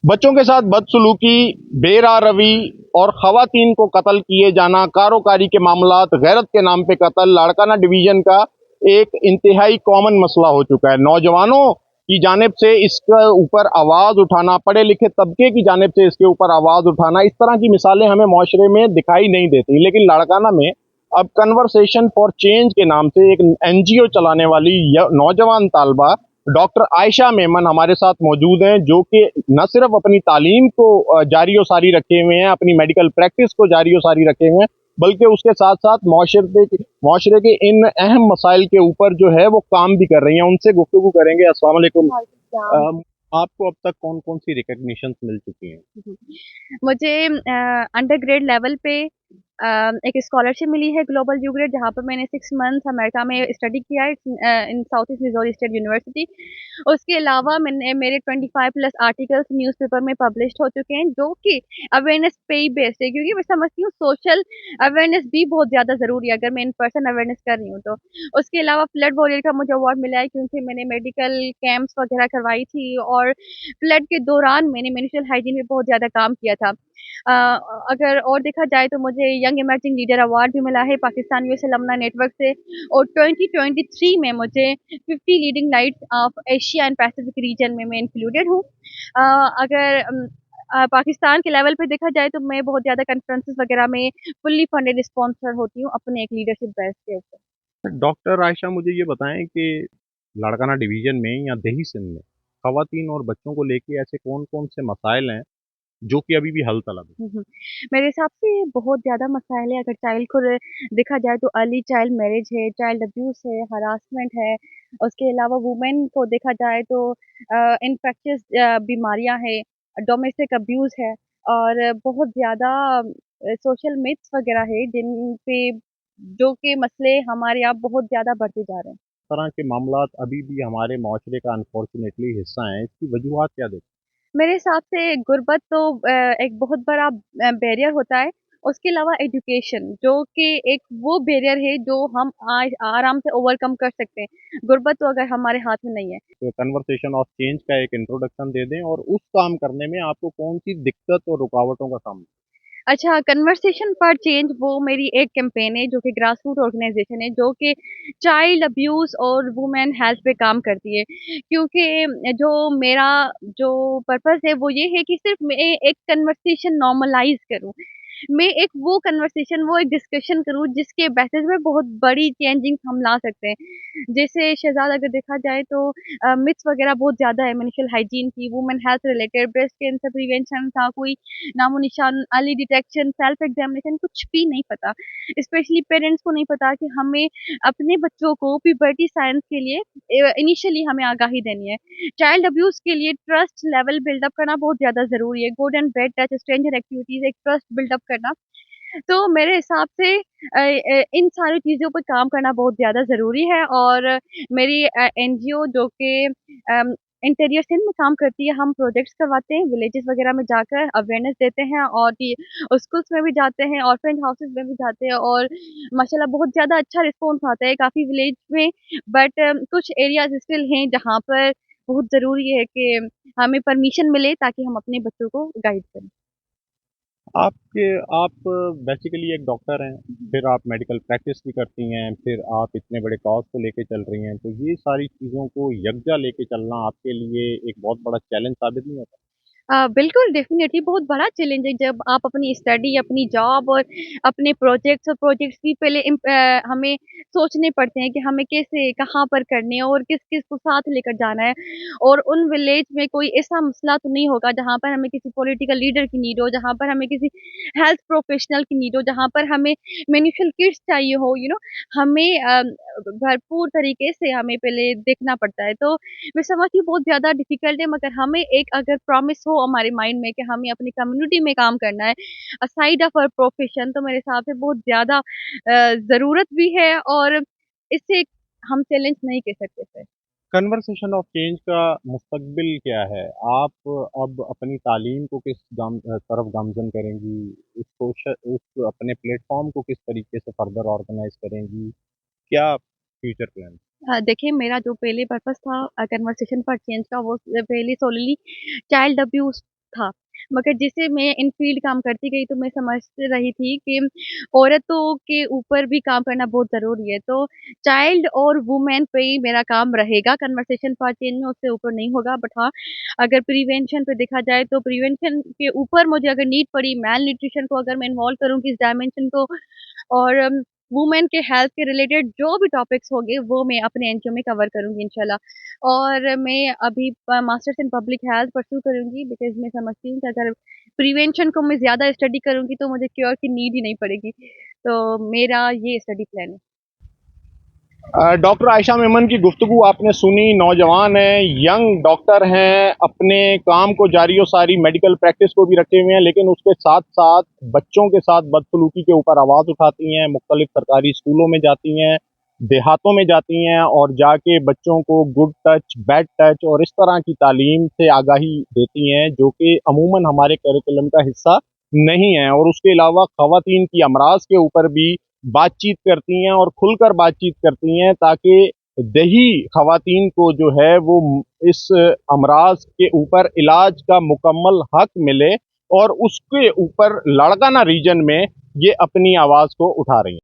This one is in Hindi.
बच्चों के साथ बदसलूकी, बेरारवी और खवातीन को कत्ल किए जाना, कारोकारी के मामलात, गैरत के नाम पे कत्ल लाड़काना डिवीजन का एक इंतहाई कॉमन मसला हो चुका है। नौजवानों की जानिब से इसके ऊपर आवाज उठाना, पढ़े लिखे तबके की जानिब से इसके ऊपर आवाज उठाना, इस तरह की मिसालें हमें माशरे में दिखाई नहीं देती। लेकिन लाड़काना में अब कन्वर्सेशन फॉर चेंज के नाम से एक एनजीओ चलाने वाली नौजवान तालबा डॉक्टर आयशा मेमन हमारे साथ मौजूद हैं, जो कि न सिर्फ अपनी तालीम को जारी व सारी रखे हुए हैं, अपनी मेडिकल प्रैक्टिस को जारी व सारी रखे हुए हैं, बल्कि उसके साथ साथ माशरे के इन अहम मसाइल के ऊपर जो है वो काम भी कर रही हैं। उनसे गुफ्तगू करेंगे। अस्सलाम वालेकुम। आपको अब तक कौन कौन सी रिकग्निशन मिल चुकी हैं? मुझे अंडर ग्रेड लेवल पे एक स्कॉलरशिप मिली है ग्लोबल यू ग्रेड, जहाँ पर मैंने 6 मंथ्स अमेरिका में स्टडी किया है in South East Missouri State University. उसके अलावा मैंने मेरे 25 प्लस आर्टिकल्स न्यूज़पेपर में पब्लिश्ड हो चुके हैं, जो कि अवेयरनेस पे ही बेस्ड है, क्योंकि मैं समझती हूँ सोशल अवेयरनेस भी बहुत ज़्यादा ज़रूरी है अगर मैं इन पर्सन अवेयरनेस कर रही हूँ तो। उसके अलावा फ्लड वॉरियर का मुझे अवार्ड मिला है, क्योंकि मैंने मेडिकल कैंप्स वगैरह करवाई थी और फ्लड के दौरान मैंने मेंस्ट्रुअल हाइजीन में बहुत ज़्यादा काम किया था। अ, अगर और देखा जाए तो मुझे यंग इमर्जिंग लीडर अवार्ड भी मिला है पाकिस्तान यूएस अलमना नेटवर्क से, और 2023 में मुझे 50 leading lights off Asia and Pacific region में मैं इंक्लूडेड हूँ। अगर पाकिस्तान के लेवल पे देखा जाए तो मैं बहुत ज़्यादा कॉन्फ्रेंसेस वगैरह में फुल्ली फंडेड स्पॉन्सर होती हूँ अपने एक लीडरशिप बेस के ऊपर। डॉक्टर आयशा, मुझे ये बताएं कि लाड़काना डिवीजन में या दही सिंध में खवातीन और बच्चों को लेके ऐसे कौन कौन से मसाइल हैं जो कि अभी भी हल तलब है? हुँ, हुँ। मेरे हिसाब से बहुत ज़्यादा मसाइल है। अगर चाइल्ड को देखा जाए तो अर्ली चाइल्ड मैरिज है, चाइल्ड अब्यूज़ है, हरासमेंट है। उसके अलावा वुमेन को देखा जाए तो इन्फेक्शियस बीमारियाँ हैं, डोमेस्टिक अब्यूज़ है, और बहुत ज़्यादा सोशल मिथ्स वगैरह है जिन पे जो कि मसले हमारे यहाँ बहुत ज़्यादा बढ़ते जा रहे हैं। तरह के मामलात अभी भी हमारे माशरे का अनफॉर्चुनेटली हिस्सा हैं। इसकी वजूहत क्या देखते मेरे हिसाब से गुर्बत तो एक बहुत बड़ा बैरियर होता है। उसके अलावा एजुकेशन, जो कि एक वो बैरियर है जो हम आज आराम से ओवरकम कर सकते हैं। गुर्बत तो अगर हमारे हाथ में नहीं है। हैं? तो कन्वर्सेशन ऑफ चेंज का एक इंट्रोडक्शन दे दें और उस काम करने में आपको कौन सी दिक्कत और रुकावटों का सामना? अच्छा, कन्वर्सेशन फॉर चेंज वो मेरी एक कैंपेन है जो कि ग्रास रूट ऑर्गेनाइज़ेशन है, जो कि चाइल्ड अब्यूज़ और वुमेन हेल्थ पे काम करती है। क्योंकि जो मेरा जो पर्पज़ है वो ये है कि सिर्फ़ मैं एक कन्वर्सेशन नॉर्मलाइज़ करूँ। मैं एक वो कन्वर्सेशन, वो एक डिस्कशन करूँ जिसके बेसिस में बहुत बड़ी चेंजिंग हम ला सकते हैं। जैसे शहज़ाद अगर देखा जाए तो मिथ्स वगैरह बहुत ज़्यादा है मेंस्ट्रुअल हाइजीन की, women health related, breast cancer prevention का कोई नामो-निशान, अर्ली डिटेक्शन, सेल्फ एग्ज़ामिनेशन कुछ भी नहीं पता। स्पेशली पेरेंट्स को नहीं पता कि हमें अपने बच्चों को प्यूबर्टी साइंस के लिए इनिशियली हमें आगाही देनी है। चाइल्ड अब्यूज़ के लिए ट्रस्ट लेवल बिल्डअप करना बहुत ज़्यादा ज़रूरी है। Good and bad touch, stranger activities, एक ट्रस्ट बिल्डअप करना। तो मेरे हिसाब से इन सारी चीज़ों पे काम करना बहुत ज़्यादा ज़रूरी है, और मेरी एनजीओ जो कि अम, इंटीरियर सिंध में काम करती है, हम प्रोजेक्ट्स करवाते हैं, विलेजेस वगैरह में जाकर अवेयरनेस देते हैं, और स्कूल्स में भी जाते हैं, ऑर्फेनेज हाउसेस में भी जाते हैं, और माशाल्लाह बहुत ज़्यादा अच्छा रिस्पॉन्स आता है काफ़ी विलेज में। बट कुछ एरियाज़ स्टिल हैं जहाँ पर बहुत ज़रूरी है कि हमें परमिशन मिले ताकि हम अपने बच्चों को गाइड करें। आपके आप बेसिकली एक डॉक्टर हैं, फिर आप मेडिकल प्रैक्टिस भी करती हैं, फिर आप इतने बड़े कॉज को लेके चल रही हैं, तो ये सारी चीज़ों को यकजा लेके चलना आपके लिए एक बहुत बड़ा चैलेंज साबित नहीं होता? बिल्कुल, डेफ़िनेटली बहुत बड़ा चैलेंज है जब आप अपनी स्टडी, अपनी जॉब और अपने प्रोजेक्ट्स भी पहले हमें सोचने पड़ते हैं कि हमें कैसे, कहाँ पर करने हैं और किस-किस को साथ लेकर जाना है। और उन विलेज में कोई ऐसा मसला तो नहीं होगा जहाँ पर हमें किसी पॉलिटिकल लीडर की नीड हो, जहाँ पर हमें किसी हेल्थ प्रोफेशनल की नीड हो, जहाँ पर हमें मेडिसिनल किट्स चाहिए हो, हमें भरपूर तरीके से हमें पहले देखना पड़ता है। तो मैं समझती हूँ बहुत ज़्यादा डिफ़िकल्ट है, मगर हमें एक अगर प्रॉमिस हो हमारे माइंड में कि हमें अपनी कम्युनिटी में काम करना है, असाइड ऑफ आवर प्रोफ़ेशन, तो मेरे हिसाब से बहुत ज़्यादा ज़रूरत भी है, और इससे हम चैलेंज नहीं कह सकते फिर। कन्वर्सेशन ऑफ चेंज का मुस्तकबिल क्या है? आप अब अपनी तालीम को किस तरफ गामज़न करेंगी? उस अपने प्लेटफ़ॉर्म को किस तरीके से फ़र्दर ऑर्गेनाइज़ करेंगी? क्या फ्यूचर प्लान? देखिए, मेरा जो पहले पर्पज़ था कन्वर्सेशन फॉर चेंज का, वो पहले सोलली चाइल्ड अब्यूज़ था। मगर जैसे मैं इन फील्ड काम करती गई तो मैं समझ रही थी कि औरतों के ऊपर भी काम करना बहुत ज़रूरी है। तो चाइल्ड और वुमेन पे ही मेरा काम रहेगा, कन्वर्सेशन फॉर चेंज में उससे ऊपर नहीं होगा। बट हाँ, अगर प्रिवेंशन पे देखा जाए तो प्रिवेंशन के ऊपर मुझे अगर नीड पड़ी, मेल न्यूट्रिशन को अगर मैं इन्वॉल्व करूँगी इस डायमेंशन को, और वुमेन के हेल्थ के रिलेटेड जो भी टॉपिक्स होंगे वो मैं अपने एनजीओ में कवर करूँगी इंशाल्लाह। और मैं अभी masters in public health pursue करूँगी, बिकॉज़ मैं समझती हूँ कि अगर प्रिवेंशन को मैं ज़्यादा स्टडी करूँगी तो मुझे क्योर की नीड ही नहीं पड़ेगी। तो मेरा ये स्टडी प्लान है। डॉक्टर आयशा मेमन की गुफ्तगू आपने सुनी। नौजवान हैं, यंग डॉक्टर हैं, अपने काम को जारी और सारी मेडिकल प्रैक्टिस को भी रखे हुए हैं, लेकिन उसके साथ साथ बच्चों के साथ बदसलूकी के ऊपर आवाज़ उठाती हैं। मुख्तलिफ सरकारी स्कूलों में जाती हैं, देहातों में जाती हैं और जाके बच्चों को गुड टच, बैड टच और इस तरह की तालीम से आगाही देती हैं, जो कि अमूमन हमारे करिकुलम का हिस्सा नहीं है। और उसके अलावा ख़वातीन की अमराज के ऊपर भी बातचीत करती हैं और खुलकर बातचीत करती हैं, ताकि दही ख़वातीन को जो है वो इस अमराज के ऊपर इलाज का मुकम्मल हक मिले और उसके ऊपर लाड़काना रीजन में ये अपनी आवाज़ को उठा रही हैं।